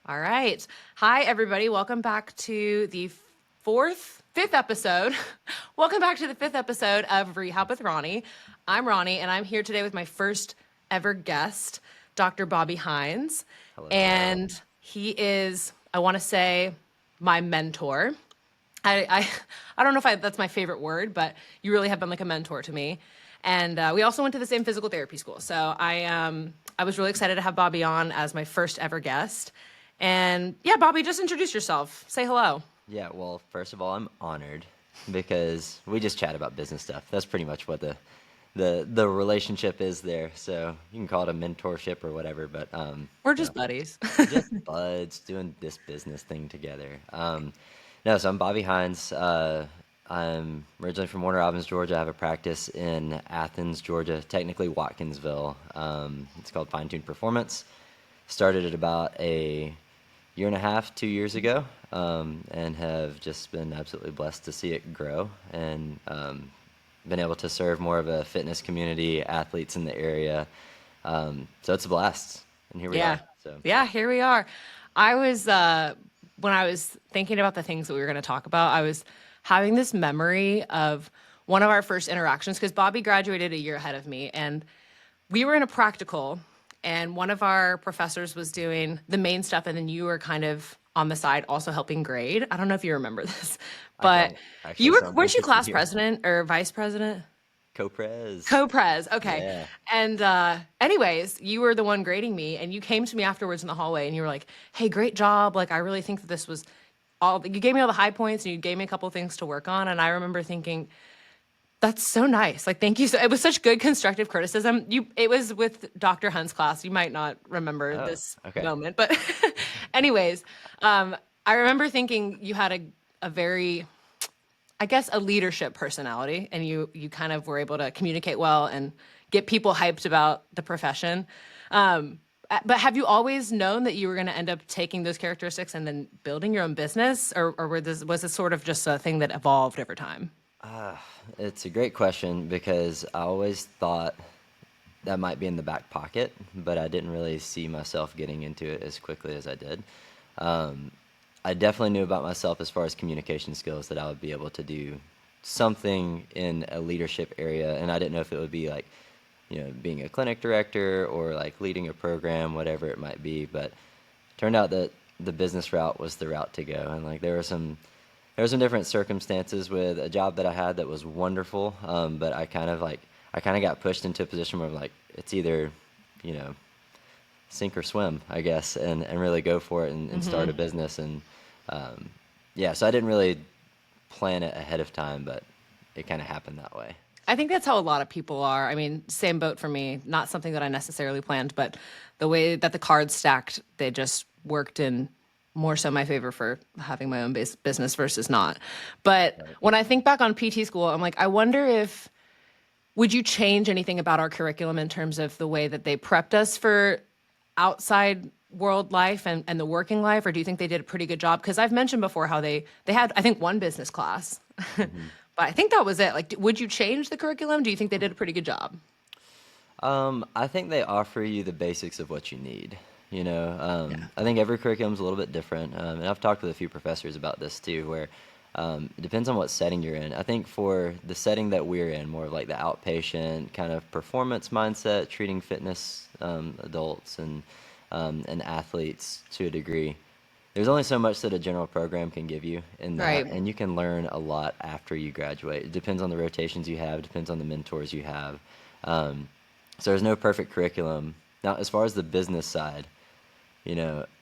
All right. Hi, everybody. Welcome back to the fifth episode. Welcome back to the fifth episode of Rehab with Roni. I'm Roni, and I'm here today with my first ever guest, Dr. Bobby Hines. Hello, hello. And he is, I want to say, my mentor. I, I don't know if that's my favorite word, but you really have been like a mentor to me. And we also went to the same physical therapy school. So I was really excited to have Bobby on as my first ever guest. And yeah, Bobby, just introduce yourself. Say hello. Yeah, well, first of all, I'm honored because we just chat about business stuff. That's pretty much what the relationship is there. So you can call it a mentorship or whatever, but We're no, just buddies. just buds doing this business thing together. No, so I'm Bobby Hines. I'm originally from Warner Robins, Georgia. I have a practice in Athens, Georgia, technically Watkinsville. It's called Fine Tuned Performance. Started it about a year and a half, 2 years ago, and have just been absolutely blessed to see it grow and been able to serve more of a fitness community, athletes in the area. So it's a blast, and here we Yeah. are. So Yeah, here we are. I was when I was thinking about the things that we were going to talk about, I was having this memory of one of our first interactions because Bobby graduated a year ahead of me, and we were in a practical, and one of our professors was doing the main stuff, and then you were kind of on the side also helping grade. I don't know if you remember this, I but don't actually, so I'm weren't you interested class here. president or vice president? Copres. Co-pres. Okay. Yeah. And anyways, you were the one grading me, and you came to me afterwards in the hallway and you were like, "Hey, great job. Like I really think that this was all you gave me all the high points and you gave me a couple things to work on." And I remember thinking, "That's so nice. Like thank you so it was such good constructive criticism." It was with Dr. Hunt's class. You might not remember Oh, this okay. moment, but anyways, I remember thinking you had a very I guess a leadership personality, and you kind of were able to communicate well and get people hyped about the profession. But have you always known that you were going to end up taking those characteristics and then building your own business, or was this sort of just a thing that evolved over time? It's a great question because I always thought that might be in the back pocket, but I didn't really see myself getting into it as quickly as I did. I definitely knew about myself as far as communication skills that I would be able to do something in a leadership area, and I didn't know if it would be like, being a clinic director or like leading a program, whatever it might be. But it turned out that the business route was the route to go, and like there were some different circumstances with a job that I had that was wonderful, but I kind of got pushed into a position where like it's either, you know, sink or swim, I guess, and really go for it and start a business. And um, yeah, so I didn't really plan it ahead of time, but it kind of happened that way. I think that's how a lot of people are. I mean, same boat for me. Not something that I necessarily planned, but the way that the cards stacked, they just worked in more so my favor for having my own business versus not. But Right. when I think back on PT school, I'm like, I wonder if would you change anything about our curriculum in terms of the way that they prepped us for outside world life and the working life, or do you think they did a pretty good job? Because I've mentioned before how they had I think one business class, but hmm I think that was it. Like, would you change the curriculum? Do you think they did a pretty good job? I think they offer you the basics of what you need. Yeah. I think every curriculum's a little bit different, and I've talked with a few professors about this too, where it depends on what setting you're in. I think for the setting that we're in, more of like the outpatient kind of performance mindset, treating fitness adults and athletes to a degree. There's only so much that a general program can give you in that, Right. and you can learn a lot after you graduate. It depends on the rotations you have, depends on the mentors you have. Um, so there's no perfect curriculum. Now, as far as the business side,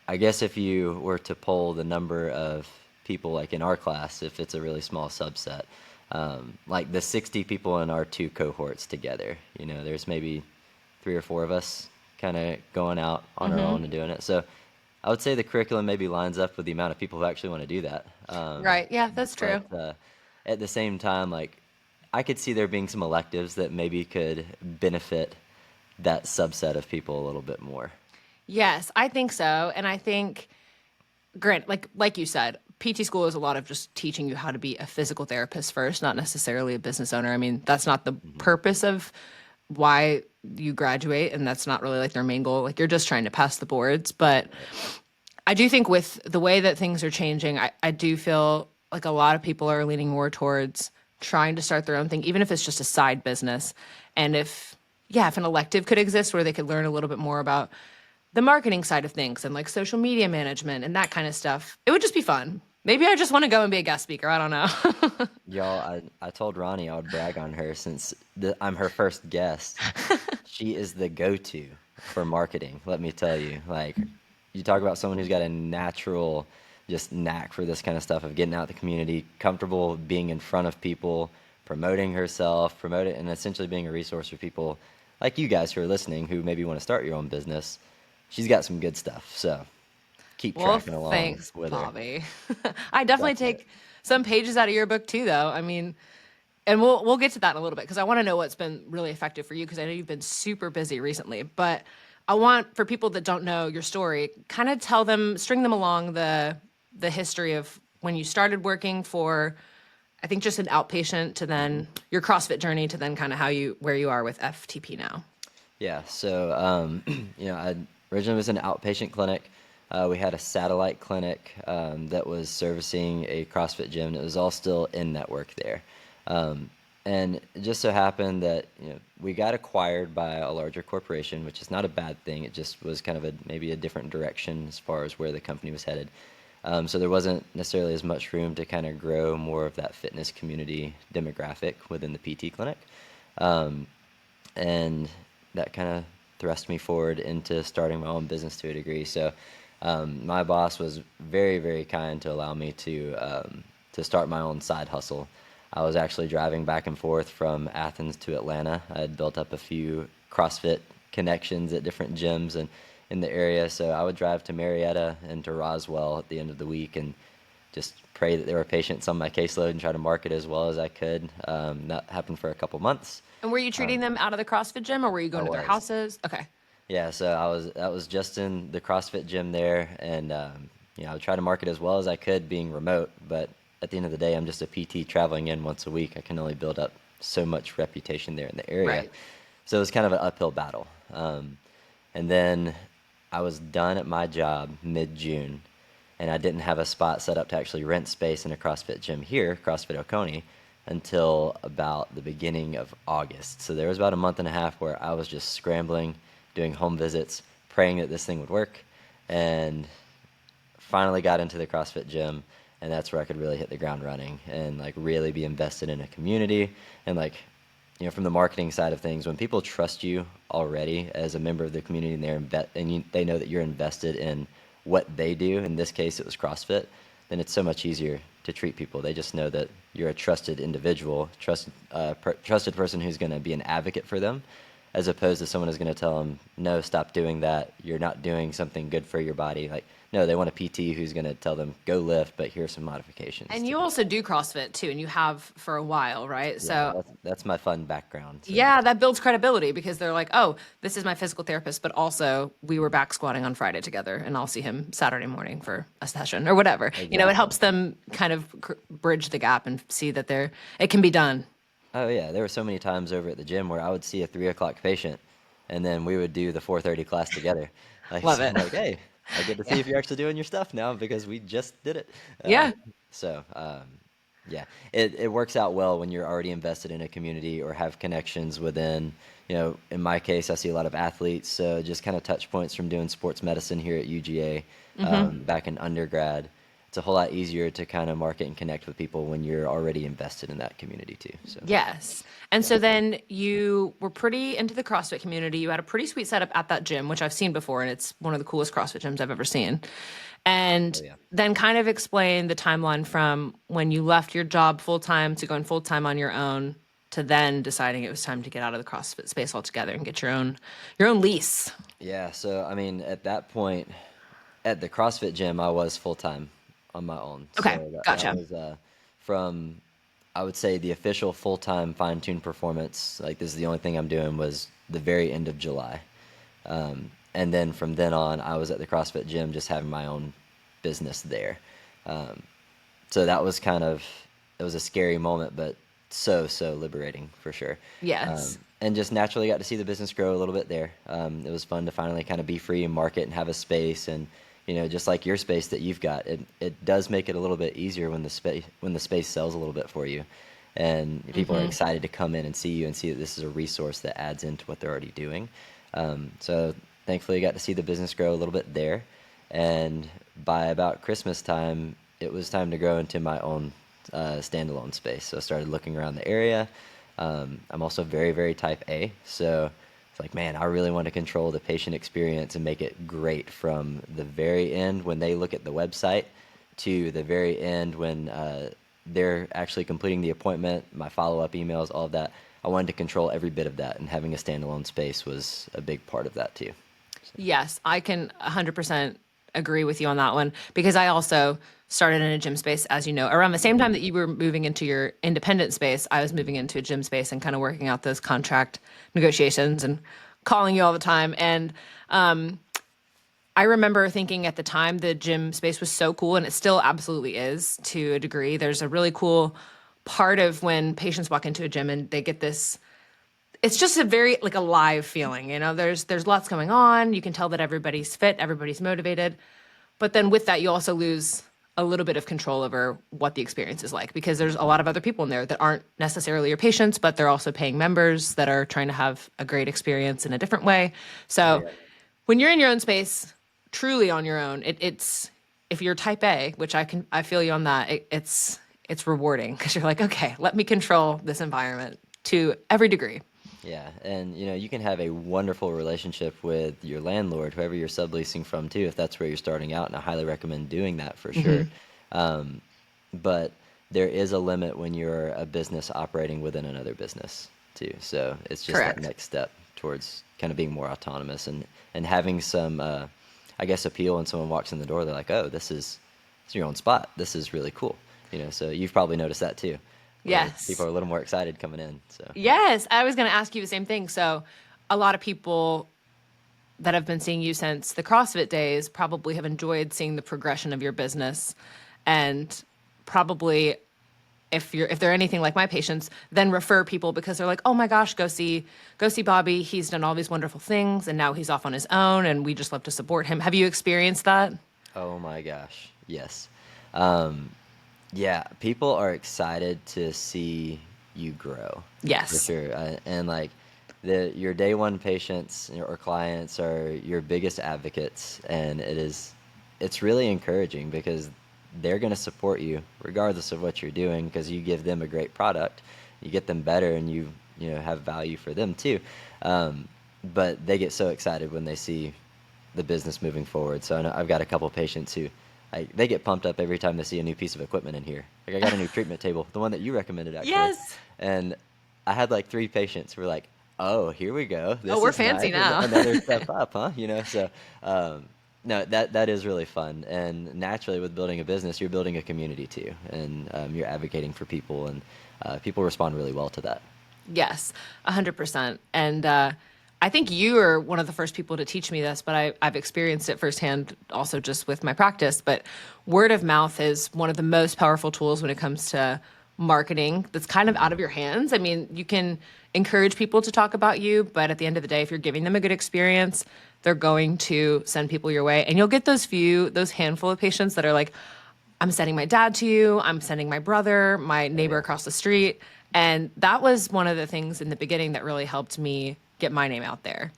I guess if you were to poll the number of people like in our class, if it's a really small subset, like the 60 people in our two cohorts together, there's maybe three or four of us kind of going out on our own and doing it. So I would say the curriculum maybe lines up with the amount of people who actually want to do that. Right. Yeah, that's But true. at the same time, like I could see there being some electives that maybe could benefit that subset of people a little bit more. Yes, I think so. And I think grant like you said, PT school is a lot of just teaching you how to be a physical therapist first, not necessarily a business owner. I mean, that's not the hmm purpose of why you graduate, and that's not really like their main goal. Like you're just trying to pass the boards. But Right. I do think with the way that things are changing, I do feel like a lot of people are leaning more towards trying to start their own thing, even if it's just a side business. And if an elective could exist where they could learn a little bit more about the marketing side of things and like social media management and that kind of stuff, it would just be fun. Maybe I just want to go and be a guest speaker. I don't know. Y'all, I told Ronnie I would brag on her since I'm her first guest. She is the go-to for marketing, let me tell you. Like, you talk about someone who's got a natural just knack for this kind of stuff of getting out in the community, comfortable being in front of people, promoting herself, and essentially being a resource for people like you guys who are listening who maybe want to start your own business. She's got some good stuff, so keep Well, tracking along thanks, with her. Bobby. I definitely Definitely. take some pages out of your book too, though. I mean, and we'll get to that in a little bit because I want to know what's been really effective for you because I know you've been super busy recently. But I want for people that don't know your story, kind of tell them, string them along the history of when you started working for, I think just an outpatient to hmm then your CrossFit journey to then kind of where you are with FTP now. Yeah, so I originally was an outpatient clinic. We had a satellite clinic that was servicing a CrossFit gym. It was all still in network there, um, and it just so happened that we got acquired by a larger corporation, which is not a bad thing. It just was kind of maybe a different direction as far as where the company was headed. So there wasn't necessarily as much room to kind of grow more of that fitness community demographic within the PT clinic. Um, and that kind of thrust me forward into starting my own business to a degree. So my boss was very, very kind to allow me to start my own side hustle. I was actually driving back and forth from Athens to Atlanta. I had built up a few CrossFit connections at different gyms and in the area, so I would drive to Marietta and to Roswell at the end of the week and just pray that there were patients on my caseload and try to market as well as I could. That happened for a couple months. And were you treating them out of the CrossFit gym or were you I going to their was. houses? Okay. Yeah, so that was just in the CrossFit gym there, and I would try to market as well as I could, being remote. But at the end of the day, I'm just a PT traveling in once a week. I can only build up so much reputation there in the area, Right. so it was kind of an uphill battle. And then I was done at my job mid-June, and I didn't have a spot set up to actually rent space in a CrossFit gym here, CrossFit Oconee, until about the beginning of August. So there was about a month and a half where I was just scrambling, doing home visits, praying that this thing would work, and finally got into the CrossFit gym, and that's where I could really hit the ground running and like really be invested in a community and like from the marketing side of things, when people trust you already as a member of the community and they know that you're invested in what they do, in this case it was CrossFit, then it's so much easier to treat people. They just know that you're a trusted individual, trusted person who's going to be an advocate for them, as opposed to someone who's going to tell them, no, stop doing that. You're not doing something good for your body. Like, no, they want a PT who's going to tell them, go lift, but here's some modifications And to you do also that. do CrossFit too, and you have for a while, right? Yeah, So that's my fun background. So yeah, that builds credibility because they're like, oh, this is my physical therapist, but also we were back squatting on Friday together, and I'll see him Saturday morning for a session or whatever. It exactly. helps them kind of bridge the gap and see that it can be done. Oh yeah, there were so many times over at the gym where I would see a 3 o'clock patient, and then we would do the 4:30 class together. Like, Love so I'm it. like, hey, I get to see Yeah. if you're actually doing your stuff now because we just did it. Uh, Yeah. so yeah, it works out well when you're already invested in a community or have connections within. In my case, I see a lot of athletes, so just kind of touch points from doing sports medicine here at UGA back in undergrad. It's a whole lot easier to kind of market and connect with people when you're already invested in that community too. So Yes. And yeah. so then you were pretty into the CrossFit community. You had a pretty sweet setup at that gym, which I've seen before, and it's one of the coolest CrossFit gyms I've ever seen. Oh And yeah. then kind of explain the timeline from when you left your job full time to going full time on your own to then deciding it was time to get out of the CrossFit space altogether and get your own lease. Yeah, so I mean, at that point, at the CrossFit gym, I was full time on my own. Okay, So that gotcha. was from, I would say, the official full time fine tuned performance. Like, this is the only thing I'm doing was the very end of July. And then from then on, I was at the CrossFit gym just having my own business there. Um, so that was it was a scary moment, but so liberating for sure. Yes. And just naturally got to see the business grow a little bit there. It was fun to finally kind of be free and market and have a space and just like your space that you've got, it does make it a little bit easier when the space sells a little bit for you, and people are excited to come in and see you and see that this is a resource that adds into what they're already doing. So thankfully, I got to see the business grow a little bit there, and by about Christmas time, it was time to grow into my own standalone space. So I started looking around the area. I'm also very, very type A, so it's like, man, I really want to control the patient experience and make it great from the very end when they look at the website to the very end when they're actually completing the appointment, my follow-up emails, all of that. I wanted to control every bit of that, and having a standalone space was a big part of that too. Yes, I can 100% agree with you on that one because I also started in a gym space, as you know, around the same time that you were moving into your independent space. I was moving into a gym space and kind of working out those contract negotiations and calling you all the time. And I remember thinking at the time the gym space was so cool, and it still absolutely is to a degree. There's a really cool part of when patients walk into a gym and they get this, it's just a very like alive feeling. There's lots going on. You can tell that everybody's fit, everybody's motivated. But then with that, you also lose a little bit of control over what the experience is like because there's a lot of other people in there that aren't necessarily your patients, but they're also paying members that are trying to have a great experience in a different way. So when you're in your own space, truly on your own, it's if you're type A, which I feel you on that, it's rewarding because you're like, okay, let me control this environment to every degree. Yeah, and you can have a wonderful relationship with your landlord, whoever you're subleasing from too, if that's where you're starting out, and I highly recommend doing that for sure. But there is a limit when you're a business operating within another business too. So it's just that Correct. next step towards kind of being more autonomous and having some, I guess, appeal when someone walks in the door. They're like, oh, it's your own spot. This is really cool. So you've probably noticed that too, where people Yes. are a little more excited coming in. So. Yes, I was going to ask you the same thing. So, a lot of people that have been seeing you since the CrossFit days probably have enjoyed seeing the progression of your business, and probably if they're anything like my patients, then refer people because they're like, oh my gosh, go see Bobby. He's done all these wonderful things, and now he's off on his own, and we just love to support him. Have you experienced that? Oh my gosh, yes. Um, yeah, people are excited to see you grow, for Yes. sure. And like your day one patients or clients are your biggest advocates, and it's really encouraging because they're going to support you regardless of what you're doing because you give them a great product, you get them better, and you have value for them too. But they get so excited when they see the business moving forward. So I know I've got a couple patients who they get pumped up every time they see a new piece of equipment in here. Like I got a new treatment table, the one that you recommended actually, Yes. and I had like 3 patients who were like, "Oh, here we go. Oh, This we're is fancy nice. now. Another step up, huh?" So no, that is really fun. And naturally, with building a business, you're building a community too, and you're advocating for people, and people respond really well to that. Yes, 100%. And I think you are one of the first people to teach me this, but I've experienced it firsthand also just with my practice. But word of mouth is one of the most powerful tools when it comes to marketing that's kind of out of your hands. I mean, you can encourage people to talk about you, but at the end of the day, if you're giving them a good experience, they're going to send people your way. And you'll get those handful of patients that are like, I'm sending my dad to you. I'm sending my brother, my Oh neighbor yeah. across the street. And that was one of the things in the beginning that really helped me get my name out there.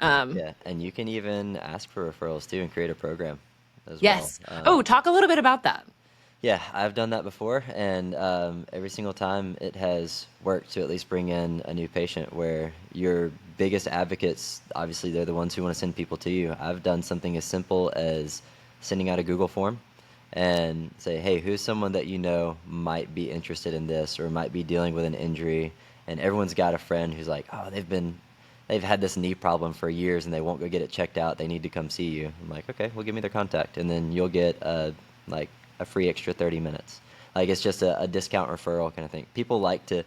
Yeah, and you can even ask for referrals too and create a program as well. Yes. Oh, talk a little bit about that. Yeah, I've done that before, and every single time it has worked to at least bring in a new patient where your biggest advocates, obviously, they're the ones who want to send people to you. I've done something as simple as sending out a Google form and say, hey, who's someone that you know might be interested in this or might be dealing with an injury? And everyone's got a friend who's like, oh, they've had this knee problem for years and they won't go get it checked out. They need to come see you. I'm like, okay, well, give me their contact. And then you'll get like a free extra 30 minutes. Like it's just a discount referral kind of thing. People like to,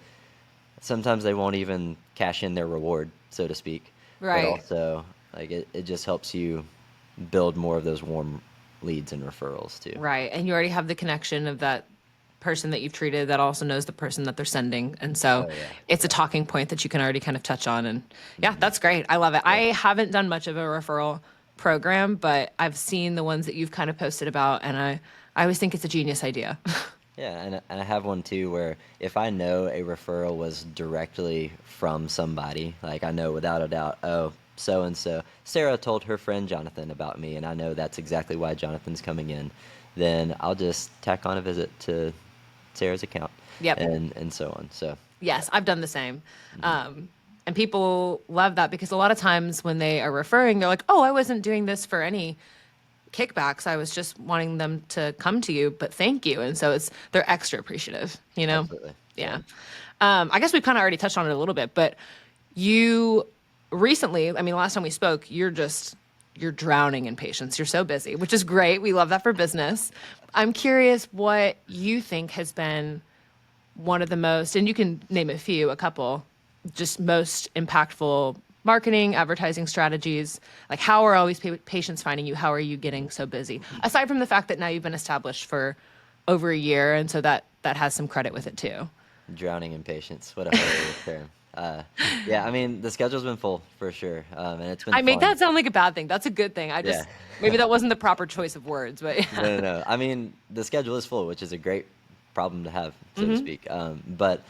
sometimes they won't even cash in their reward, so to speak. But Right. also, like it just helps you build more of those warm leads and referrals too. Right. And you already have the connection of that person that you've treated that also knows the person that they're sending. And so Oh yeah, it's a yeah. talking point that you can already kind of touch on. And yeah, Hmm. that's great. I love it. I Yeah. haven't done much of a referral program, but I've seen the ones that you've kind of posted about, and I always think it's a genius idea. Yeah, and I have one too where if I know a referral was directly from somebody, like I know without a doubt, oh, so and so, Sarah told her friend Jonathan about me, and I know that's exactly why Jonathan's coming in, then I'll just tack on a visit to Sarah's account Yep. and so on. So, yeah. Yes, I've done the same. Mhm. And people love that because a lot of times when they are referring, they're like, oh, I wasn't doing this for any kickbacks. I was just wanting them to come to you, but thank you. And so they're extra appreciative, you know? Absolutely. Yeah. Yeah. I guess we kind of already touched on it a little bit, but you recently, I mean, last time we spoke, you're drowning in patience. You're so busy, which is great. We love that for business. I'm curious what you think has been one of the most, and you can name a few, a couple, just most impactful marketing, advertising strategies? Like, how are always patients finding you? How are you getting so busy? Aside from the fact that now you've been established for over a year, and so that has some credit with it too. Drowning in patience. What a hilarious term. Yeah, I mean, the schedule's been full for sure, and it's been I made fun. that sound like a bad thing. That's a good thing. I Yeah. just maybe that wasn't the proper choice of words, but No, no, no. I mean, the schedule is full, which is a great problem to have, so to speak. But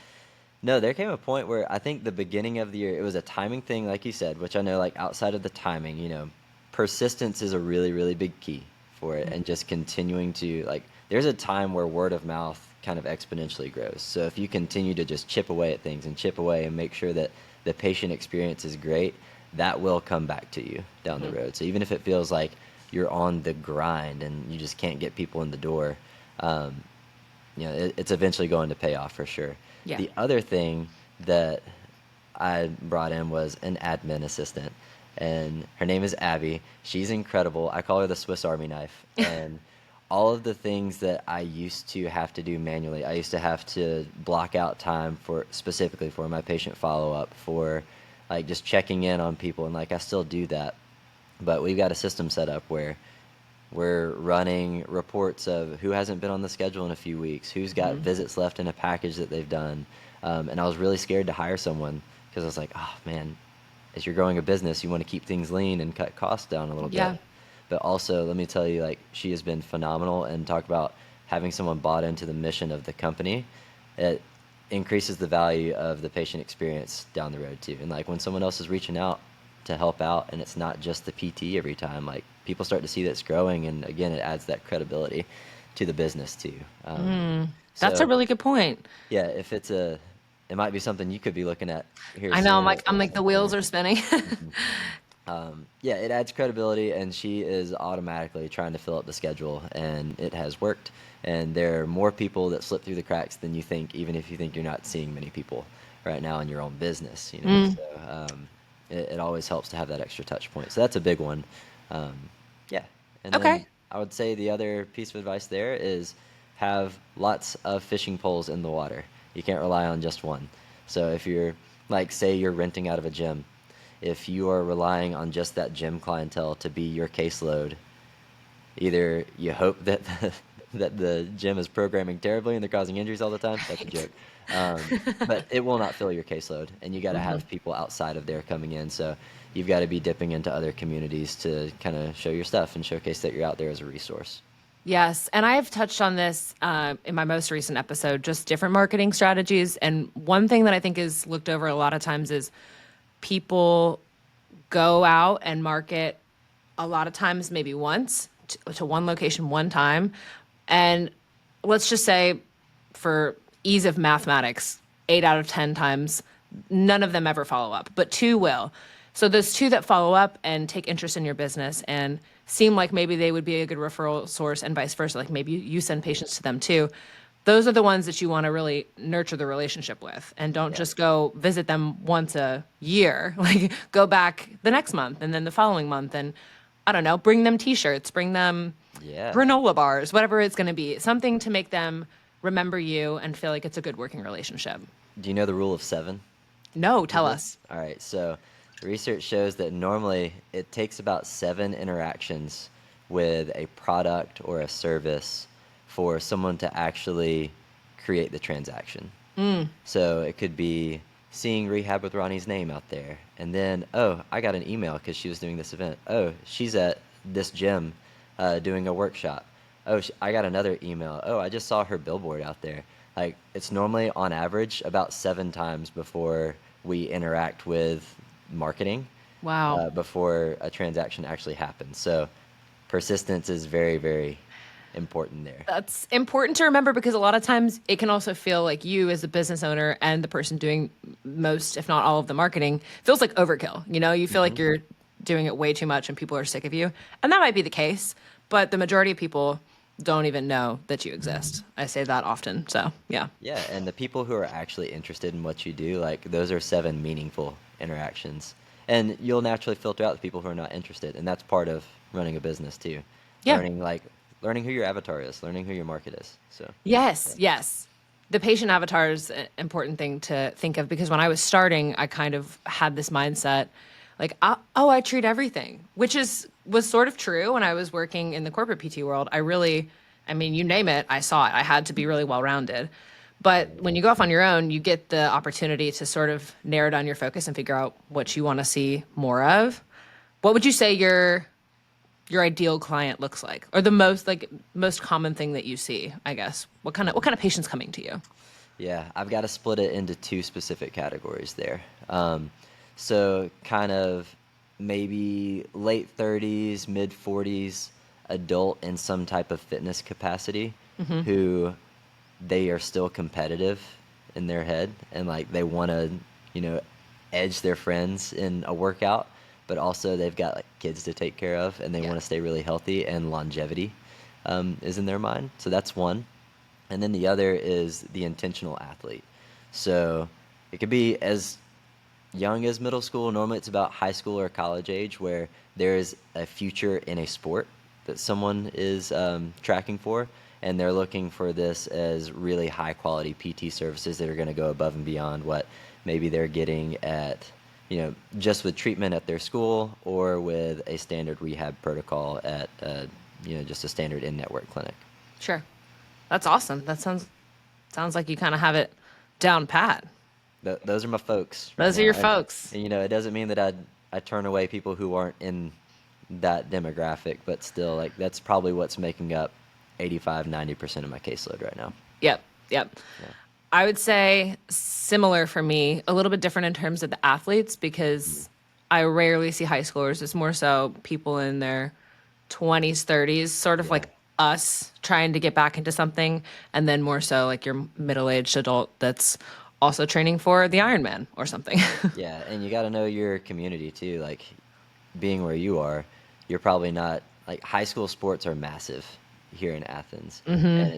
no, there came a point where I think the beginning of the year, it was a timing thing, like you said, which I know, like outside of the timing, persistence is a really, really big key for it, and just continuing to like. There's a time where word of mouth kind of exponentially grows. So if you continue to just chip away at things and chip away and make sure that the patient experience is great, that will come back to you down the road. So even if it feels like you're on the grind and you just can't get people in the door, um, it's eventually going to pay off for sure. yeah. The other thing that I brought in was an admin assistant, and her name is Abby. She's incredible. I call her the Swiss Army knife. And all of the things that I used to have to do manually, I used to have to block out time for specifically for my patient follow up, for like just checking in on people, and like I still do that. But we've got a system set up where we're running reports of who hasn't been on the schedule in a few weeks, who's got visits left in a package that they've done. And I was really scared to hire someone because I was like, oh man, as you're growing a business, you want to keep things lean and cut costs down a little bit. Yeah. But also, let me tell you, like, she has been phenomenal. And talk about having someone bought into the mission of the company. It increases the value of the patient experience down the road too. And like when someone else is reaching out to help out, and it's not just the PT every time, like people start to see that it's growing, and again, it adds that credibility to the business too. That's a So really good point. yeah, if it might be something you could be looking at here I know. I'm soon like, at the some wheels point. are spinning. Yeah, it adds credibility, and she is automatically trying to fill up the schedule, and it has worked. And there are more people that slip through the cracks than you think, even if you think you're not seeing many people right now in your own business. So it always helps to have that extra touch point. So that's a big one. Um, yeah, and then Okay. I would say the other piece of advice there is have lots of fishing poles in the water. You can't rely on just one. So if you're like, say you're renting out of a gym, if you are relying on just that gym clientele to be your caseload, either you hope that that the gym is programming terribly and they're causing injuries all the time. That's a Right. joke. But it will not fill your caseload, and you got to have people outside of there coming in. So you've got to be dipping into other communities to kind of show your stuff and showcase that you're out there as a resource. Yes, and I have touched on this in my most recent episode, just different marketing strategies. And one thing that I think is looked over a lot of times is people go out and market a lot of times, maybe once to one location one time. And let's just say, for ease of mathematics, 8 out of 10 times, none of them ever follow up, but two will. So those two that follow up and take interest in your business and seem like maybe they would be a good referral source, and vice versa, like maybe you send patients to them too. Those are the ones that you want to really nurture the relationship with, and don't Yeah. just go visit them once a year. Like, go back the next month and then the following month, and I don't know, bring them t-shirts, bring them Yeah. granola bars, whatever it's going to be, something to make them remember you and feel like it's a good working relationship. Do you know the rule of seven? No, With tell this? us. All right, so research shows that normally it takes about 7 interactions with a product or a service for someone to actually create the transaction. So it could be seeing Rehab with Ronnie's name out there. And then, oh, I got an email because she was doing this event. Oh, she's at this gym doing a workshop. Oh, I got another email. Oh, I just saw her billboard out there. Like, it's normally on average about 7 times before we interact with marketing, Wow. before a transaction actually happens. So persistence is very, very important there. That's important to remember because a lot of times it can also feel like you as a business owner and the person doing most, if not all of the marketing, feels like overkill. You know, you feel like you're doing it way too much and people are sick of you. And that might be the case, but the majority of people don't even know that you exist. I say that often. So, yeah. Yeah, and the people who are actually interested in what you do, like those are 7 meaningful interactions. And you'll naturally filter out the people who are not interested, and that's part of running a business too. Yeah. Learning like learning who your avatar is, learning who your market is. So, Yes, yeah. yes. The patient avatar is an important thing to think of because when I was starting, I kind of had this mindset like, oh, I treat everything, which was sort of true when I was working in the corporate PT world. I mean, you name it, I saw it. I had to be really well-rounded. But when you go off on your own, you get the opportunity to sort of narrow down your focus and figure out what you want to see more of. What would you say your ideal client looks like, or the most common thing that you see, I guess? What kind of patients coming to you? Yeah, I've got to split it into 2 specific categories there. So kind of maybe late 30s, mid 40s, adult in some type of fitness capacity who they are still competitive in their head and like they want to, you know, edge their friends in a workout, but also they've got like kids to take care of and they Yeah. want to stay really healthy and longevity is in their mind. So that's one. And then the other is the intentional athlete. So it could be as young as middle school. Normally it's about high school or college age where there is a future in a sport that someone is tracking for. And they're looking for this as really high quality PT services that are going to go above and beyond what maybe they're getting at, you know, just with treatment at their school or with a standard rehab protocol at, you know, just a standard in-network clinic. Sure. That's awesome. That sounds like you kind of have it down pat. Those are my folks right Those are now. your folks. And, you know, it doesn't mean that I turn away people who aren't in that demographic, but still, like, that's probably what's making up 85-90% of my caseload right now. Yep. Yep. Yeah. I would say similar for me, a little bit different in terms of the athletes because I rarely see high schoolers. It's more so people in their 20s, 30s, sort of Yeah. like us trying to get back into something. And then more so like your middle aged adult that's also training for the Ironman or something. Yeah. And you got to know your community too. Like, being where you are, you're probably not, like, high school sports are massive here in Athens. And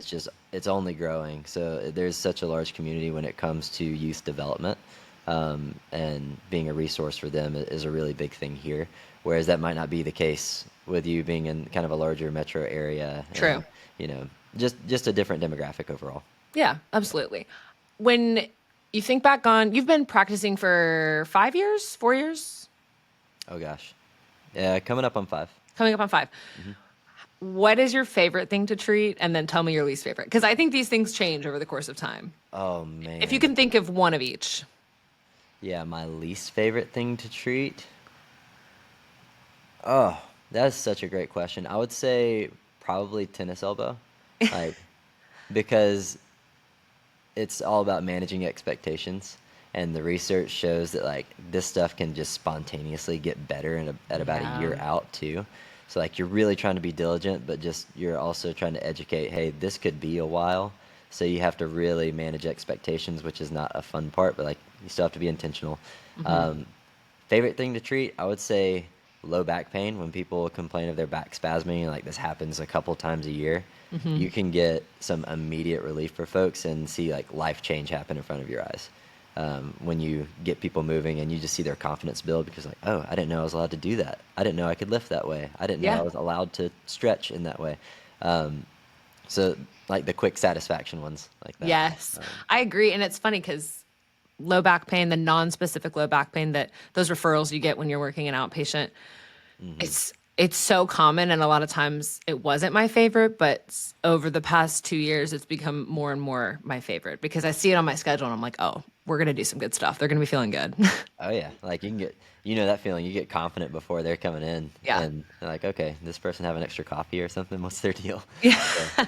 it's only growing. So there's such a large community when it comes to youth development. And being a resource for them is a really big thing here. Whereas that might not be the case with you being in kind of a larger metro area True. and, you know, just a different demographic overall. Yeah, absolutely. When you think back on, you've been practicing for 5 years, 4 years, Oh gosh. Yeah, coming up on 5. coming up on 5. What is your favorite thing to treat? And then tell me your least favorite. Because I think these things change over the course of time. Oh If you man. can think of one of each. Yeah, my least favorite thing to treat. Oh, that's such a great question. I would say probably tennis elbow. Like, because it's all about managing expectations. And the research shows that like this stuff can just spontaneously get better at about a Yeah. year out too. So like you're really trying to be diligent, but just you're also trying to educate, hey, this could be a while. So you have to really manage expectations, which is not a fun part, but like you still have to be intentional. Um, Favorite thing to treat, I would say low back pain. When people complain of their back spasming, like this happens a couple times a year, you can get some immediate relief for folks and see like life change happen in front of your eyes. When you get people moving and you just see their confidence build because like, oh, I didn't know I was allowed to do that. I didn't know I could lift that way. I didn't know I Yeah. was allowed to stretch in that way. So like the quick satisfaction ones like that. Yes, I agree. And it's funny because low back pain, the non-specific low back pain that those referrals you get when you're working an outpatient, Hmm. it's it's so common, and a lot of times it wasn't my favorite, but over the past 2 years it's become more and more my favorite because I see it on my schedule and I'm like, oh, we're going to do some good stuff. They're going to be feeling good. Oh yeah, like you can get, that feeling. You get confident before they're coming in, Yeah. and they're like, okay, this person have an extra coffee or something. What's their deal? Yeah. So,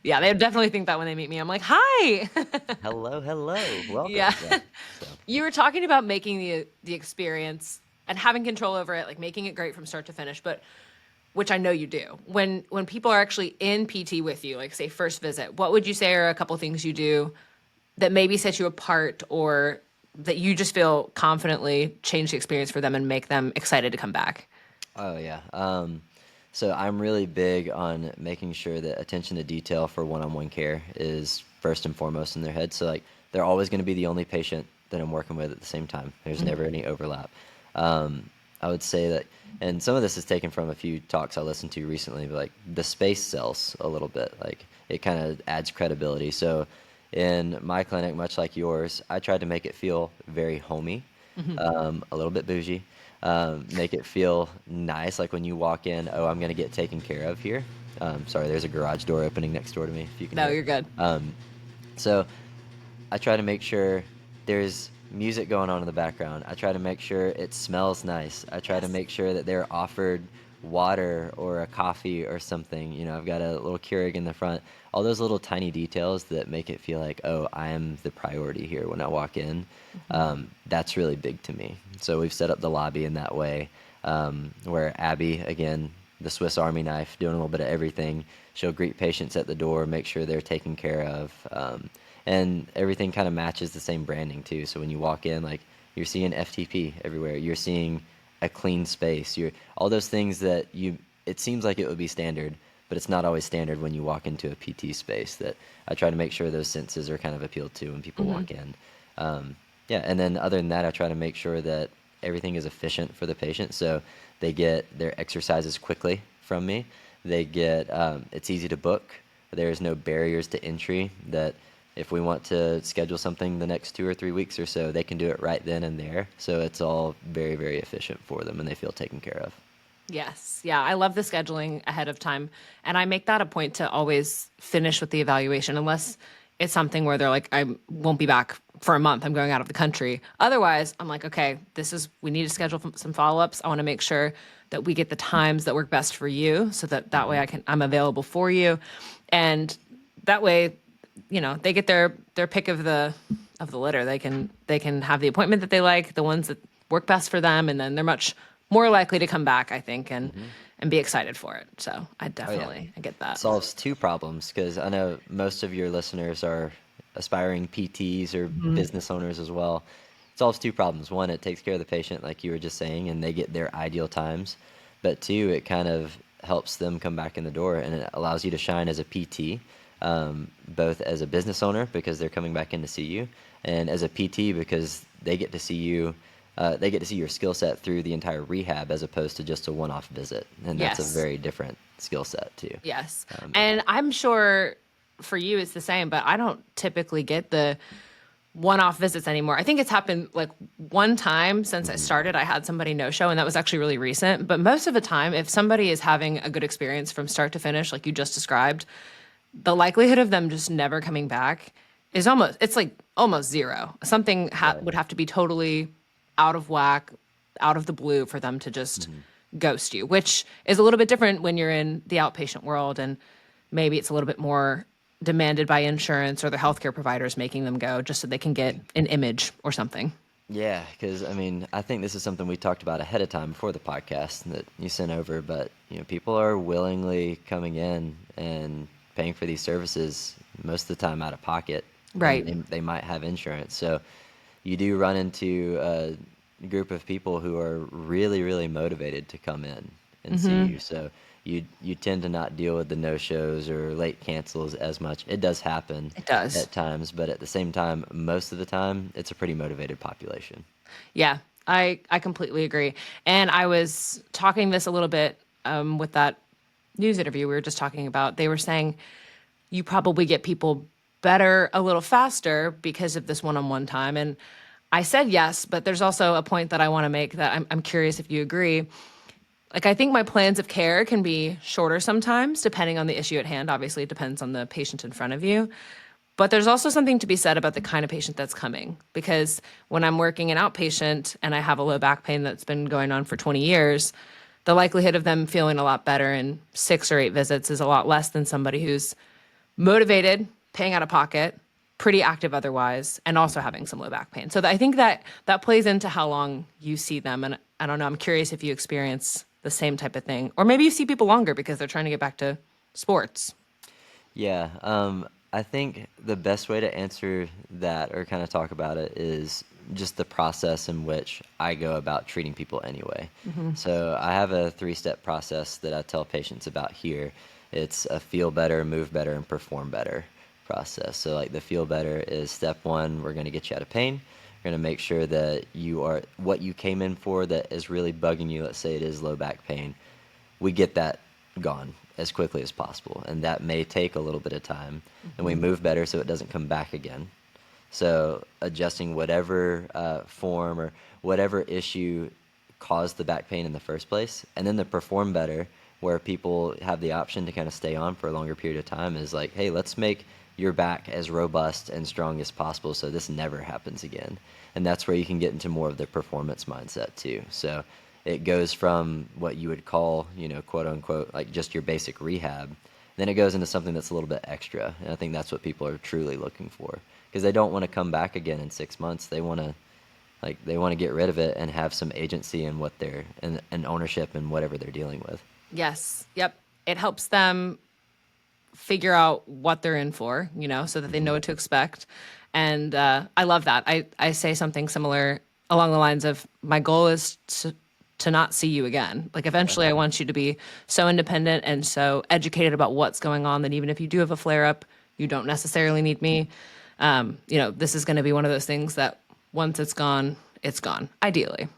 Yeah, they definitely think that when they meet me. I'm like, "Hi." hello, hello, Yeah. welcome. Yeah. So You were talking about making the experience and having control over it, like making it great from start to finish, but which I know you do. When people are actually in PT with you, like say first visit, what would you say are a couple things you do that maybe set you apart or that you just feel confidently change the experience for them and make them excited to come back? Oh yeah. So I'm really big on making sure that attention to detail for one-on-one care is first and foremost in their head. So like they're always going to be the only patient that I'm working with at the same time. There's never any overlap. I would say that, and some of this is taken from a few talks I listened to recently, but like the space sells a little bit. Like it kind of adds credibility. So in my clinic, much like yours, I tried to make it feel very homey, a little bit bougie, make it feel nice. Like when you walk in, oh, I'm going to get taken care of here. Sorry, there's a garage door opening next door to me, if you can No, hear you're it. good. So I try to make sure there's music going on in the background. I try to make sure it smells nice. I try to Yes. make sure that they're offered water or a coffee or something. I've got a little Keurig in the front. All those little tiny details that make it feel like, oh, I am the priority here when I walk in. That's really big to me. So we've set up the lobby in that way, where Abby, again, the Swiss Army knife, doing a little bit of everything. She'll greet patients at the door, make sure they're taken care of. And everything kind of matches the same branding too. So when you walk in, like you're seeing FTP everywhere, you're seeing a clean space. You're all those things that it seems like it would be standard, but it's not always standard when you walk into a PT space. That I try to make sure those senses are kind of appealed to when people walk in. Yeah, and then other than that, I try to make sure that everything is efficient for the patient, so they get their exercises quickly from me. They get it's easy to book. There's no barriers to entry. That if we want to schedule something the next 2 or 3 weeks or so, they can do it right then and there. So it's all very, very efficient for them, and they feel taken care of. Yes. Yeah. I love the scheduling ahead of time. And I make that a point to always finish with the evaluation, unless it's something where they're like, I won't be back for a month. I'm going out of the country. Otherwise, I'm like, okay, we need to schedule some follow ups. I want to make sure that we get the times that work best for you so that way I'm available for you. And that way, they get their pick of the litter. They can have the appointment that they like, the ones that work best for them, and then they're much more likely to come back, I think, and be excited for it. So Oh yeah, I get that. solves two problems because I know most of your listeners are aspiring PTs or business owners as well. It solves two problems. One, it takes care of the patient, like you were just saying, and they get their ideal times. But two, it kind of helps them come back in the door, and it allows you to shine as a PT, both as a business owner because they're coming back in to see you, and as a PT because they get to see you. They get to see your skill set through the entire rehab as opposed to just a one-off visit, and that's a Yes. very different skill set too. Yes. And I'm sure for you it's the same, but I don't typically get the one-off visits anymore. I think it's happened like one time since I Mhm. started. I had somebody no show, and that was actually really recent. But most of the time, if somebody is having a good experience from start to finish, like you just described, the likelihood of them just never coming back is it's like almost zero. Something Right. would have to be totally out of whack, out of the blue for them to just Mhm. ghost you, which is a little bit different when you're in the outpatient world and maybe it's a little bit more demanded by insurance or the healthcare providers making them go just so they can get an image or something. Yeah, because I mean, I think this is something we talked about ahead of time before the podcast that you sent over, but people are willingly coming in and paying for these services most of the time out of pocket, and Right. they might have insurance. So you do run into a group of people who are really, really motivated to come in and see you. So you tend to not deal with the no-shows or late cancels as much. It does happen It does. at times, but at the same time, most of the time, it's a pretty motivated population. Yeah, I completely agree. And I was talking this a little bit with that news interview we were just talking about. They were saying you probably get people better a little faster because of this one-on-one time. And I said yes, but there's also a point that I want to make that I'm curious if you agree. Like, I think my plans of care can be shorter sometimes, depending on the issue at hand. Obviously, it depends on the patient in front of you. But there's also something to be said about the kind of patient that's coming. Because when I'm working an outpatient and I have a low back pain that's been going on for 20 years, the likelihood of them feeling a lot better in 6 or 8 visits is a lot less than somebody who's motivated, paying out of pocket, pretty active otherwise, and also having some low back pain. So I think that that plays into how long you see them. And I don't know, I'm curious if you experience the same type of thing, or maybe you see people longer because they're trying to get back to sports. Yeah, I think the best way to answer that or kind of talk about it is just the process in which I go about treating people anyway. So I have a 3-step process that I tell patients about here. It's a feel better, move better, and perform better process. So like the feel better is step 1, we're going to get you out of pain. We're going to make sure that you are what you came in for that is really bugging you. Let's say it is low back pain. We get that gone as quickly as possible, and that may take a little bit of time. And we move better so it doesn't come back again. So adjusting whatever form or whatever issue caused the back pain in the first place, and then the perform better, where people have the option to kind of stay on for a longer period of time, is like, hey, let's make your back as robust and strong as possible so this never happens again. And that's where you can get into more of the performance mindset too. So it goes from what you would call, quote unquote, like just your basic rehab. Then it goes into something that's a little bit extra. And I think that's what people are truly looking for, because they don't want to come back again in 6 months. They want to get rid of it and have some agency in what they're and ownership in whatever they're dealing with. Yes. Yep. It helps them figure out what they're in for, so that they know what to expect. And I love that. I say something similar along the lines of, my goal is to not see you again. Like, eventually I want you to be so independent and so educated about what's going on that even if you do have a flare up, you don't necessarily need me. This is going to be one of those things that once it's gone, ideally.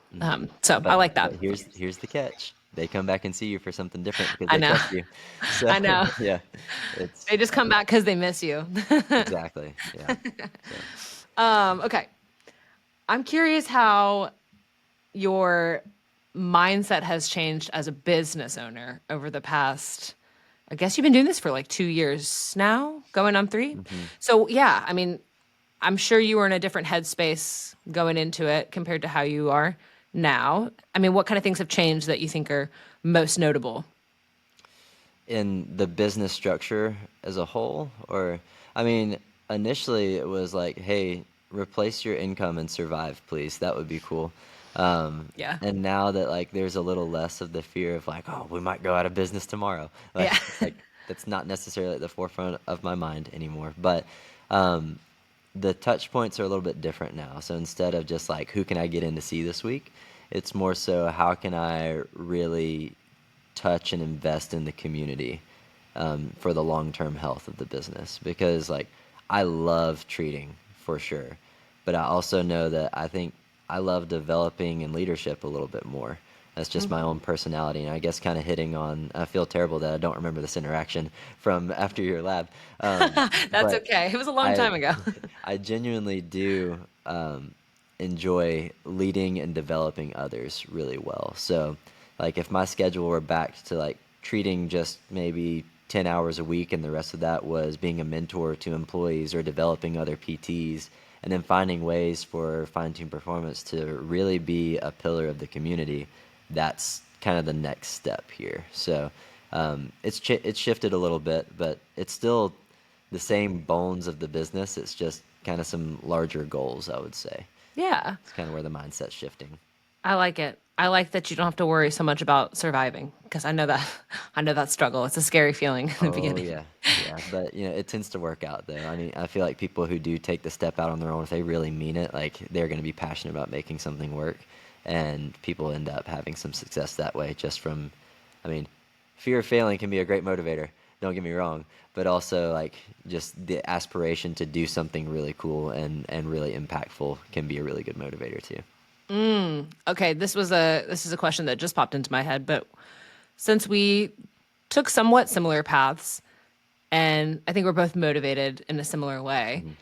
So I But like that. but here's the catch. They come back and see you for something different because I they know. trust you. So I know. yeah, it's They just come back because they miss you. exactly, yeah. So Okay. I'm curious how your mindset has changed as a business owner over the past, I guess you've been doing this for like 2 years now, going on 3. mhm. So yeah, I mean, I'm sure you were in a different headspace going into it compared to how you are now. I mean, what kind of things have changed that you think are most notable? In the business structure as a whole, or I mean, initially it was like, hey, replace your income and survive, please. That would be cool. Yeah. And now that like there's a little less of the fear of like, oh, we might go out of business tomorrow. Yeah. Like that's not necessarily at the forefront of my mind anymore. But um, the touch points are a little bit different now. So instead of just like, who can I get in to see this week? It's more so, how can I really touch and invest in the community for the long-term health of the business? Because like I love treating for sure, but I also know that I think I love developing and leadership a little bit more. That's just my own personality, and I guess kind of hitting on. I feel terrible that I don't remember this interaction from after your lab, That's but okay. It was a long I time ago. I genuinely do enjoy leading and developing others really well. So, like, if my schedule were back to like treating just maybe 10 hours a week and the rest of that was being a mentor to employees or developing other PTs, and then finding ways for fine-tuned performance to really be a pillar of the community, that's kind of the next step here. So, it's shifted a little bit, but it's still the same bones of the business. It's just kind of some larger goals, I would say. Yeah. It's kind of where the mindset's shifting. I like it. I like that you don't have to worry so much about surviving, because I know that I know that struggle. It's a scary feeling in the Oh beginning. yeah, yeah. But it tends to work out though. I mean, I feel like people who do take the step out on their own, if they really mean it, like they're going to be passionate about making something work, and people end up having some success that way. Just from, I mean, fear of failing can be a great motivator. Don't get me wrong, but also like just the aspiration to do something really cool and really impactful can be a really good motivator too. Okay, this is a question that just popped into my head, but since we took somewhat similar paths and I think we're both motivated in a similar way, Mhm.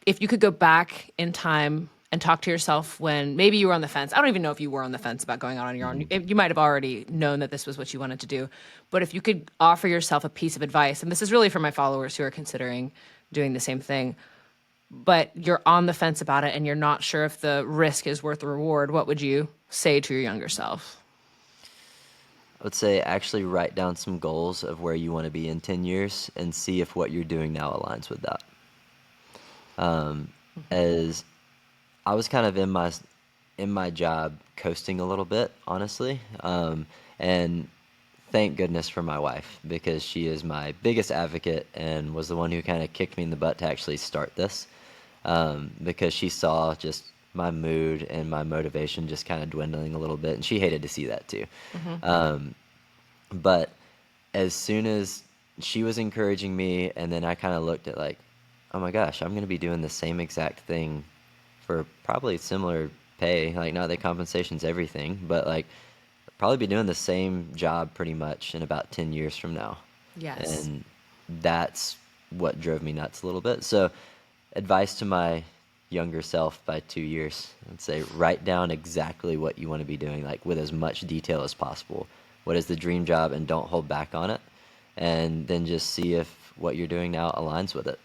if you could go back in time and talk to yourself when maybe you were on the fence. I don't even know if you were on the fence about going out on your own. You might have already known that this was what you wanted to do. But if you could offer yourself a piece of advice, and this is really for my followers who are considering doing the same thing, but you're on the fence about it and you're not sure if the risk is worth the reward, what would you say to your younger self? I would say actually write down some goals of where you want to be in 10 years and see if what you're doing now aligns with that. As I was kind of in my job coasting a little bit, honestly. And thank goodness for my wife because she is my biggest advocate and was the one who kind of kicked me in the butt to actually start this. Because she saw just my mood and my motivation just kind of dwindling a little bit, and she hated to see that too. But as soon as she was encouraging me, and then I kind of looked at like, oh my gosh, I'm going to be doing the same exact thing for probably similar pay. Like, not that compensation's everything, but like, probably be doing the same job pretty much in about 10 years from now. Yes. And that's what drove me nuts a little bit. So, advice to my younger self by 2 years, I'd say write down exactly what you want to be doing, like with as much detail as possible. What is the dream job, and don't hold back on it. And then just see if what you're doing now aligns with it.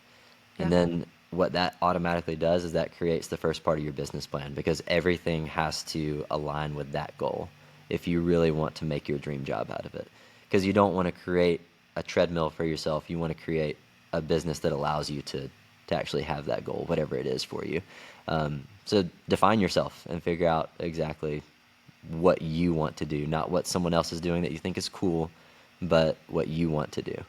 And Yeah. then what that automatically does is that creates the first part of your business plan because everything has to align with that goal if you really want to make your dream job out of it. Because you don't want to create a treadmill for yourself. You want to create a business that allows you to actually have that goal, whatever it is for you. So define yourself and figure out exactly what you want to do, not what someone else is doing that you think is cool, but what you want to do.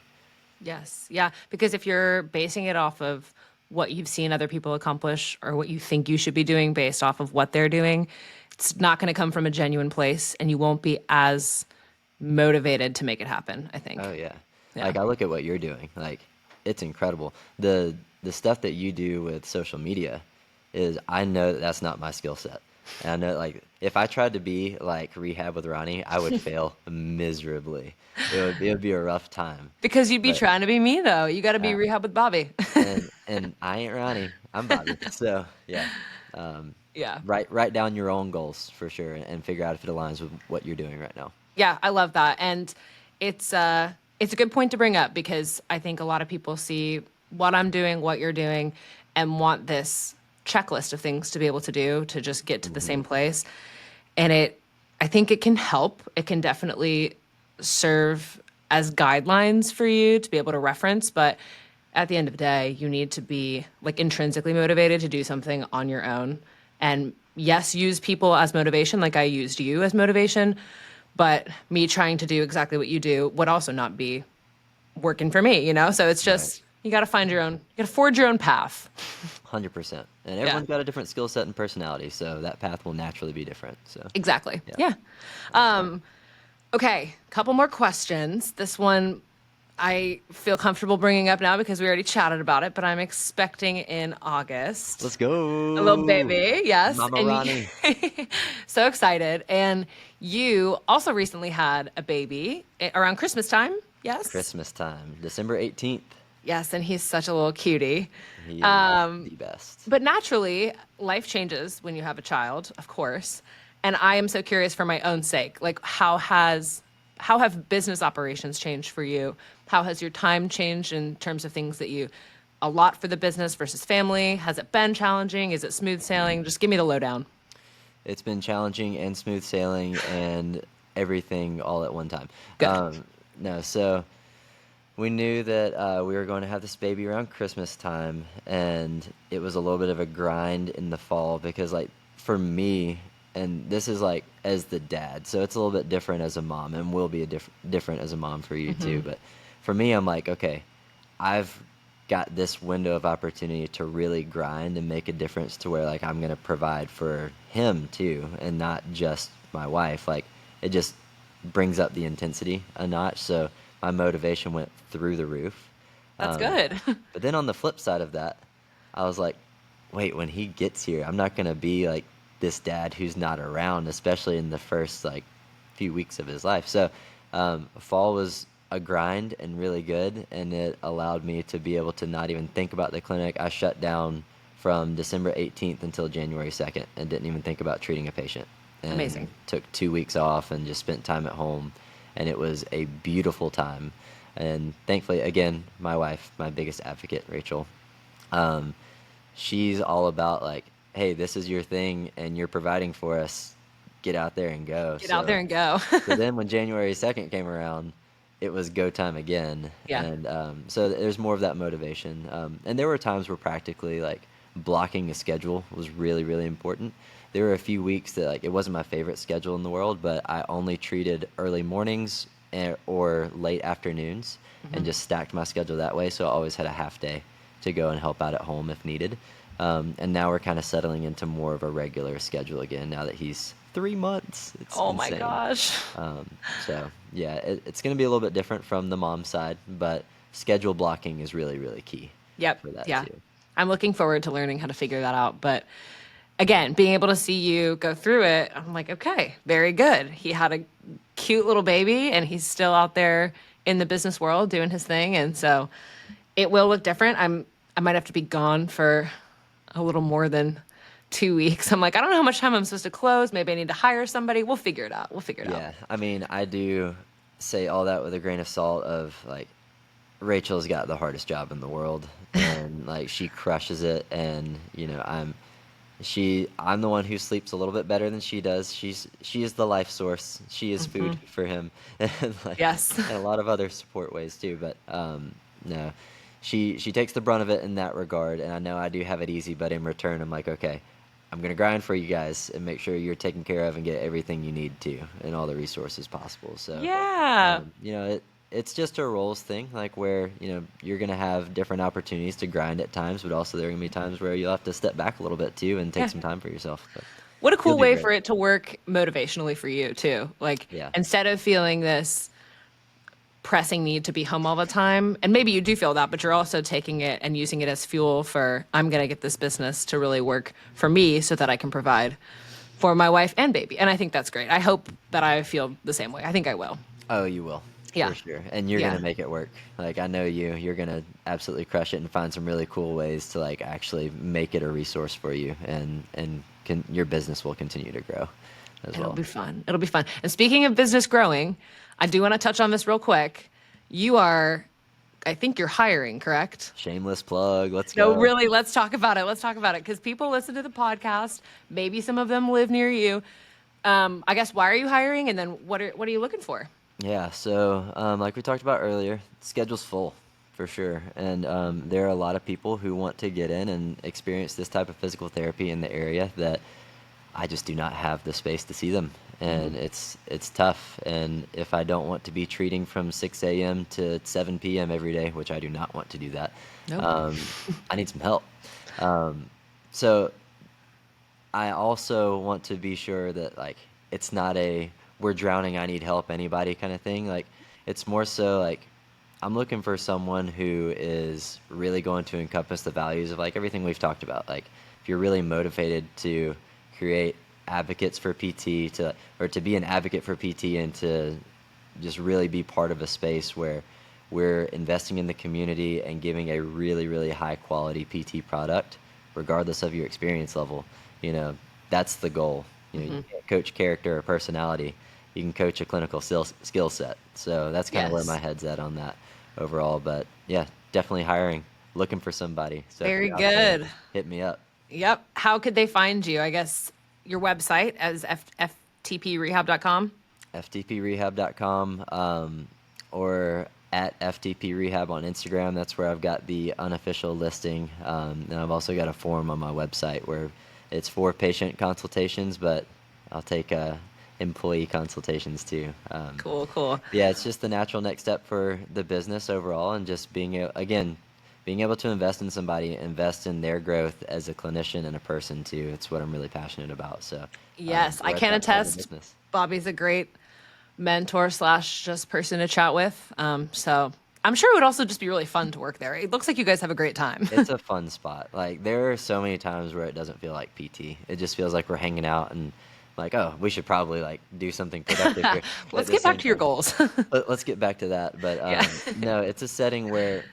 Yes. Yeah. Because if you're basing it off of what you've seen other people accomplish or what you think you should be doing based off of what they're doing, it's not going to come from a genuine place and you won't be as motivated to make it happen, I think. Oh yeah. Yeah. Like I look at what you're doing, like it's incredible. The stuff that you do with social media is I know that that's not my skill set. And I know like if I tried to be like rehab with Ronnie, I would fail miserably. It would be a rough time. Because you'd be But trying to be me, though. You got to be uh, rehab with Bobby. and I ain't Ronnie. I'm Bobby. So yeah. Um, Yeah. write down your own goals for sure and figure out if it aligns with what you're doing right now. Yeah, I love that. And it's a good point to bring up because I think a lot of people see what I'm doing, what you're doing, and want this checklist of things to be able to do to just get to the Hmm. same place. And I think it can help. It can definitely serve as guidelines for you to be able to reference, but at the end of the day, you need to be like intrinsically motivated to do something on your own. And yes, use people as motivation, like I used you as motivation, but me trying to do exactly what you do would also not be working for me, you know? So it's Right. just, you got to find your own, you got to forge your own path. 100%. And Yeah, everyone's got a different skill set and personality, so that path will naturally be different. So, exactly. yeah. Yeah. Awesome. Okay, couple more questions. This one I feel comfortable bringing up now because we already chatted about it, but I'm expecting in August. Let's A little go, baby, yes. Mama And Ronnie. so excited. And you also recently had a baby around Christmas time. Yes. Christmas time, December 18th. Yes. And he's such a little cutie. He is the best. But naturally, life changes when you have a child, of course. And I am so curious for my own sake. Like, how have business operations changed for you? How has your time changed in terms of things that you a lot for the business versus family? Has it been challenging? Is it smooth sailing? Just give me the lowdown. It's been challenging and smooth sailing and everything all at one time. Good. No, so we knew that we were going to have this baby around Christmas time, and it was a little bit of a grind in the fall because, like, for me, and this is like as the dad, so it's a little bit different as a mom, and will be a different as a mom for you too. But for me, I'm like, okay, I've got this window of opportunity to really grind and make a difference to where like I'm going to provide for him too and not just my wife. Like it just brings up the intensity a notch. So my motivation went through the roof. That's Um, good. but then on the flip side of that, I was like, wait, when he gets here, I'm not going to be like this dad who's not around, especially in the first like few weeks of his life. So fall was a grind and really good, and it allowed me to be able to not even think about the clinic. I shut down from December 18th until January 2nd and didn't even think about treating a patient. And Amazing. took 2 weeks off and just spent time at home. And it was a beautiful time. And thankfully, again, my wife, my biggest advocate, Rachel, um, she's all about like, hey, this is your thing and you're providing for us. Get out there and go. Get out there and go. So then when January 2nd came around, it was go time again. Yeah. And so there's more of that motivation. And there were times where practically like blocking a schedule was really, really important. There were a few weeks that like it wasn't my favorite schedule in the world, but I only treated early mornings or late afternoons and just stacked my schedule that way. So I always had a half day to go and help out at home if needed. And now we're kind of settling into more of a regular schedule again now that he's 3 months. It's Oh my insane. gosh. Um, so yeah, it's going to be a little bit different from the mom side, but schedule blocking is really, really key Yep. for that Yeah. too. I'm looking forward to learning how to figure that out. But again, being able to see you go through it, I'm like, okay, very good. He had a cute little baby and he's still out there in the business world doing his thing. And so it will look different. I might have to be gone for a little more than 2 weeks. I'm like, I don't know how much time I'm supposed to close. Maybe I need to hire somebody. We'll figure it out. We'll figure it out. Yeah, I mean, I do say all that with a grain of salt of like Rachel's got the hardest job in the world and like she crushes it and I'm the one who sleeps a little bit better than she does. She is the life source. She is food for him and like Yes. and a lot of other support ways too, but no. She takes the brunt of it in that regard and I know I do have it easy, but in return I'm like, okay, I'm gonna grind for you guys and make sure you're taken care of and get everything you need to and all the resources possible. So, Yeah. it's just a roles thing, like where you're gonna have different opportunities to grind at times, but also there are gonna be times where you'll have to step back a little bit too and take Yeah. some time for yourself. But What a you'll cool do way great. for it to work motivationally for you too. Like Yeah. instead of feeling this pressing need to be home all the time, and maybe you do feel that, but you're also taking it and using it as fuel for I'm going to get this business to really work for me so that I can provide for my wife and baby. And I think that's great. I hope that I feel the same way. I think I will. Oh, you will. Yeah. For sure. And you're Yeah. gonna make it work. Like I know you're gonna absolutely crush it and find some really cool ways to like actually make it a resource for you and your business will continue to grow as It'll well. be fun. It'll be fun. And speaking of business growing, I do want to touch on this real quick. I think you're hiring, correct? Shameless plug. Let's No, go. really, let's talk about it. Let's talk about it because people listen to the podcast. Maybe some of them live near you. I guess why are you hiring, and then what are you looking for? Yeah, so like we talked about earlier, schedule's full for sure. And there are a lot of people who want to get in and experience this type of physical therapy in the area that I just do not have the space to see them. And it's tough. And if I don't want to be treating from 6 a.m. to 7 p.m. every day, which I do not want to do that, Nope. I need some help. So I also want to be sure that like it's not a we're drowning, I need help, anybody kind of thing. Like it's more so like I'm looking for someone who is really going to encompass the values of like everything we've talked about. Like if you're really motivated to create advocates for PT or to be an advocate for PT and to just really be part of a space where we're investing in the community and giving a really, really high quality PT product, regardless of your experience level, that's the goal. You can't coach character or personality. You can coach a clinical skill set. So that's kind of where Yes. my head's at on that overall. But yeah, definitely hiring, looking for somebody. So if Very you're out there, good. hit me up. Yep. How could they find you? I guess your website as ftprehab.com. ftprehab.com or at ftprehab on Instagram. That's where I've got the unofficial listing. And I've also got a form on my website where it's for patient consultations, but I'll take employee consultations too. Cool. Yeah, it's just the natural next step for the business overall, and just being able to invest in somebody, invest in their growth as a clinician and a person too. It's what I'm really passionate about. So Yes, I we're at can that part of the attest. business. Bobby's a great mentor / just person to chat with. So I'm sure it would also just be really fun to work there. It looks like you guys have a great time. It's a fun spot. Like there are so many times where it doesn't feel like PT. It just feels like we're hanging out and like, oh, we should probably like do something productive here. But Let's at the get back same to your time, goals. let's get back to that. But Yeah. no, it's a setting where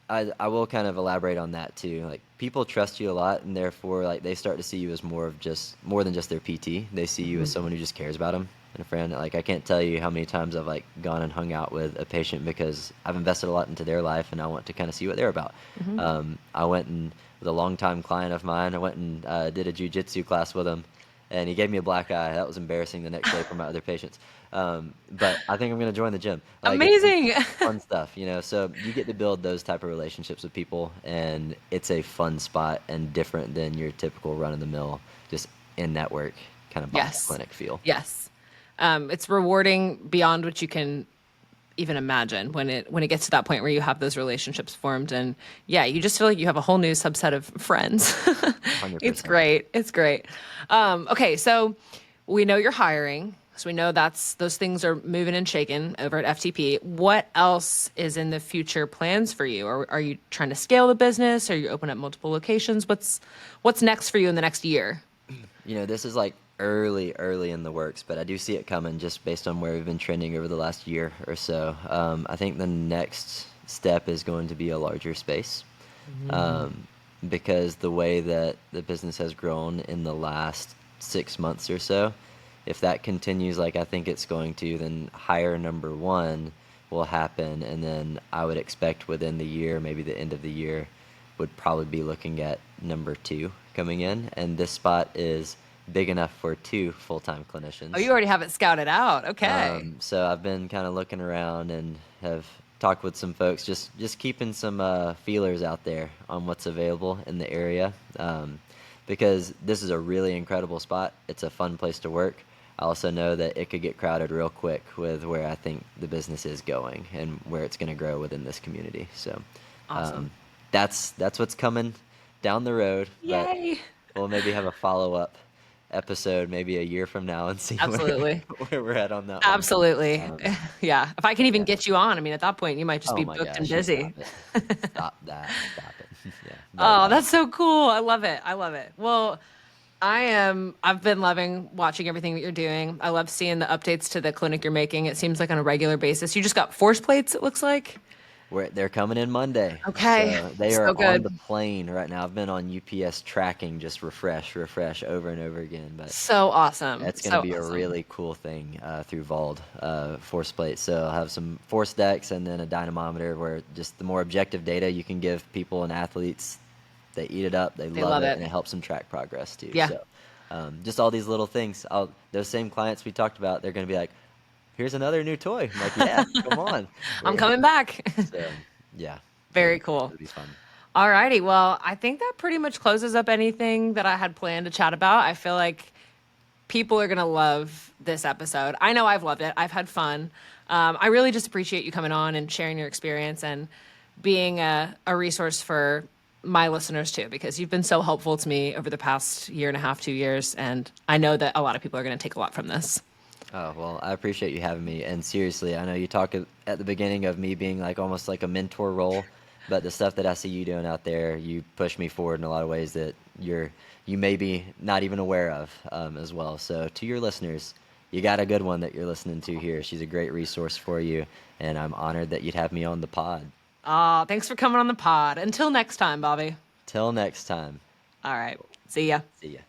I will kind of elaborate on that too. Like people trust you a lot, and therefore like they start to see you as more than just their PT. They see you as someone who just cares about them and a friend. Like I can't tell you how many times I've like gone and hung out with a patient because I've invested a lot into their life, and I want to kind of see what they're about. Hmm. I went and with a longtime client of mine, I went and did a jujitsu class with him, and he gave me a black eye. That was embarrassing the next day for my other patients. But I think I'm going to join the gym. Like it's Amazing. fun stuff, you know. So you get to build those type of relationships with people, and it's a fun spot and different than your typical run of the mill, just in network kind of box Yes. clinic feel. Yes. It's rewarding beyond what you can even imagine when it gets to that point where you have those relationships formed, and yeah, you just feel like you have a whole new subset of friends. Hundred It's percent. great. It's great. Okay, so we know you're hiring, so we know those things are moving and shaking over at FTP. What else is in the future plans for you? Or are you trying to scale the business? Are you open up multiple locations? What's next for you in the next year? You know, this is like early in the works, but I do see it coming just based on where we've been trending over the last year or so. I think the next step is going to be a larger space. um, because the way that the business has grown in the last 6 months or so, if that continues like I think it's going to, then hire number one will happen, and then I would expect within the year, maybe the end of the year, would probably be looking at number two coming in, and this spot is big enough for two full-time Oh, you clinicians. already have it scouted out. Okay. So I've been kind of looking around and have talked with some folks, just keeping some feelers out there on what's available in the area, because this is a really incredible spot. It's a fun place to work. I also know that it could get crowded real quick with where I think the business is going and where it's going to grow within this community. So Awesome. um, that's what's coming down the road, but Yay. we'll maybe have a follow-up episode maybe a year from now and see where Absolutely. where we're at on that one. Absolutely. Um, Yeah. If I can even yeah. get you on, I mean, at that point, you might just Oh be my booked and gosh, you busy. stop it. Stop that. Stop it. Yeah. But Oh, that's so cool. I love it. I love it. Well, I've been loving watching everything that you're doing. I love seeing the updates to the clinic you're making. It seems like on a regular basis. You just got force plates, it looks like. they're coming in Monday. Okay. So they are So on good. the plane right now. I've been on UPS tracking, just refresh over and over again. But So awesome. that's going to So be a awesome. really cool thing through Vald force plates. So I'll have some force decks and then a dynamometer where just the more objective data you can give people and athletes, they eat it up, they They love love it, it. and it helps them track progress too. Yeah. So just all these little things. Those same clients we talked about, they're going to be like, "Here's another new toy." I'm like, "Yeah, come on." I'm We're, coming back. so yeah, Very cool. it'll be fun. All righty. Well, I think that pretty much closes up anything that I had planned to chat about. I feel like people are going to love this episode. I know I've loved it. I've had fun. I really just appreciate you coming on and sharing your experience and being a resource for my listeners too, because you've been so helpful to me over the past year and a half, 2 years. And I know that a lot of people are going to take a lot from this. Oh, well, I appreciate you having me. And seriously, I know you talk at the beginning of me being like almost like a mentor role, but the stuff that I see you doing out there, you push me forward in a lot of ways that you may be not even aware of as well. So to your listeners, you got a good one that you're listening to here. She's a great resource for you, and I'm honored that you'd have me on the pod. Oh, thanks for coming on the pod. Until next time, Bobby. Till next time, All right. See ya. see ya.